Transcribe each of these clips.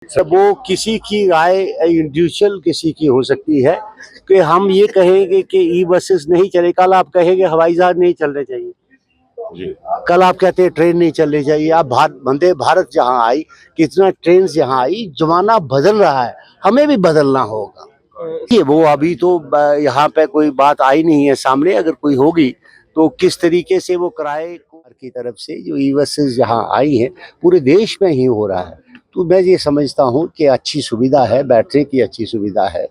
वो किसी की राय इंडिविजुअल किसी की हो सकती है कि हम ये कहेंगे कि ई बसेस नहीं चले, कल आप कहेंगे हवाई जहाज नहीं चलने चाहिए जी। कल आप कहते हैं ट्रेन नहीं चलनी चाहिए। आप वंदे भारत जहाँ आई, कितना ट्रेन यहाँ आई, जमाना बदल रहा है, हमें भी बदलना होगा। ये वो अभी तो यहाँ पे कोई बात आई नहीं है सामने, अगर कोई होगी तो किस तरीके से वो किराए की तरफ से जो ई बसेस यहाँ आई हैं पूरे देश में ही हो रहा है। तो मैं ये समझता हूँ कि अच्छी सुविधा है, बैठने की अच्छी सुविधा है,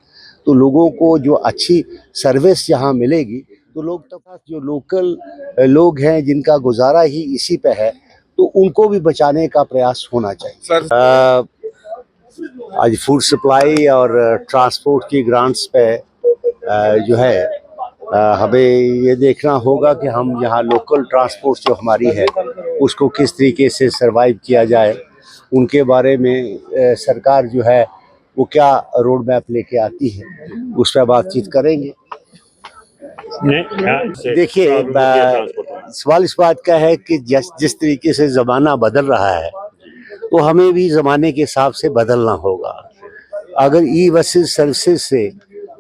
तो लोगों को जो अच्छी सर्विस यहाँ मिलेगी तो लोग तो जो लोकल लोग हैं जिनका गुजारा ही इसी पे है तो उनको भी बचाने का प्रयास होना चाहिए। आज फूड सप्लाई और ट्रांसपोर्ट की ग्रांट्स पे जो है हमें ये देखना होगा कि हम यहाँ लोकल ट्रांसपोर्ट जो हमारी है उसको किस तरीके से सरवाइव किया जाए। उनके बारे में सरकार जो है वो क्या रोड मैप लेके आती है उस पर बातचीत करेंगे। देखिए, सवाल इस बात का है कि जिस तरीके से ज़माना बदल रहा है तो हमें भी ज़माने के हिसाब से बदलना होगा। अगर ई बसेस सर्विसेज से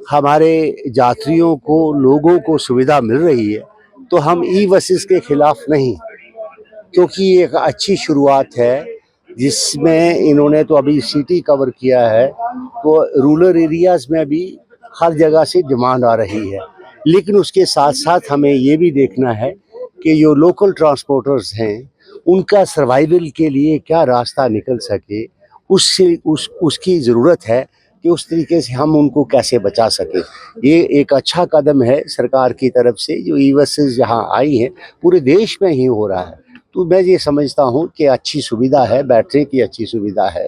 हमारे यात्रियों को, लोगों को सुविधा मिल रही है तो हम ई बसेस के खिलाफ नहीं, क्योंकि ये एक अच्छी शुरुआत है जिसमें इन्होंने तो अभी सिटी कवर किया है, तो रूरल एरियाज़ में भी हर जगह से डिमांड आ रही है। लेकिन उसके साथ साथ हमें ये भी देखना है कि जो लोकल ट्रांसपोर्टर्स हैं उनका सर्वाइवल के लिए क्या रास्ता निकल सके, उसकी ज़रूरत है कि उस तरीके से हम उनको कैसे बचा सकें। ये एक अच्छा कदम है सरकार की तरफ से जो ई बसेस यहाँ आई हैं, पूरे देश में ही हो रहा है। तो मैं ये समझता हूँ कि अच्छी सुविधा है, बैठने की अच्छी सुविधा है,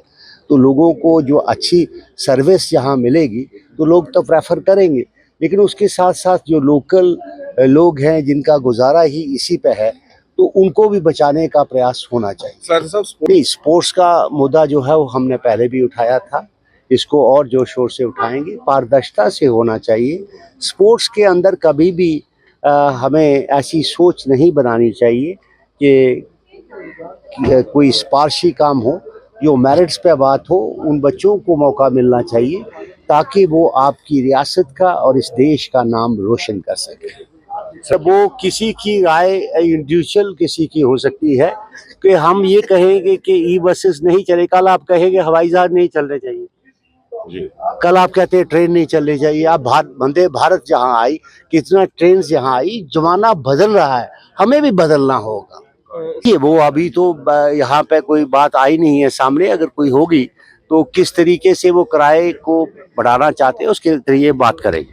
तो लोगों को जो अच्छी सर्विस यहाँ मिलेगी तो लोग तो प्रेफर करेंगे। लेकिन उसके साथ साथ जो लोकल लोग हैं जिनका गुजारा ही इसी पे है तो उनको भी बचाने का प्रयास होना चाहिए। नहीं, स्पोर्ट्स का मुद्दा जो है वो हमने पहले भी उठाया था, इसको और जोर शोर से उठाएंगे। पारदर्शिता से होना चाहिए। स्पोर्ट्स के अंदर कभी भी हमें ऐसी सोच नहीं बनानी चाहिए कि कोई सिफारशी काम हो, जो मेरिट्स पे बात हो, उन बच्चों को मौका मिलना चाहिए ताकि वो आपकी रियासत का और इस देश का नाम रोशन कर सके। वो किसी की राय इंडिविजुअल किसी की हो सकती है कि हम ये कहेंगे कि ई बसेस नहीं चले, कल आप कहेंगे हवाई जहाज नहीं चलने चाहिए जी। कल आप कहते हैं ट्रेन नहीं चलनी चाहिए। आप वंदे भारत जहाँ आई, कितना ट्रेन यहाँ आई, जमाना बदल रहा है, हमें भी बदलना होगा। ये वो अभी तो यहाँ पे कोई बात आई नहीं है सामने, अगर कोई होगी तो किस तरीके से वो किराए को बढ़ाना चाहते हैं उसके जरिए बात करेंगे।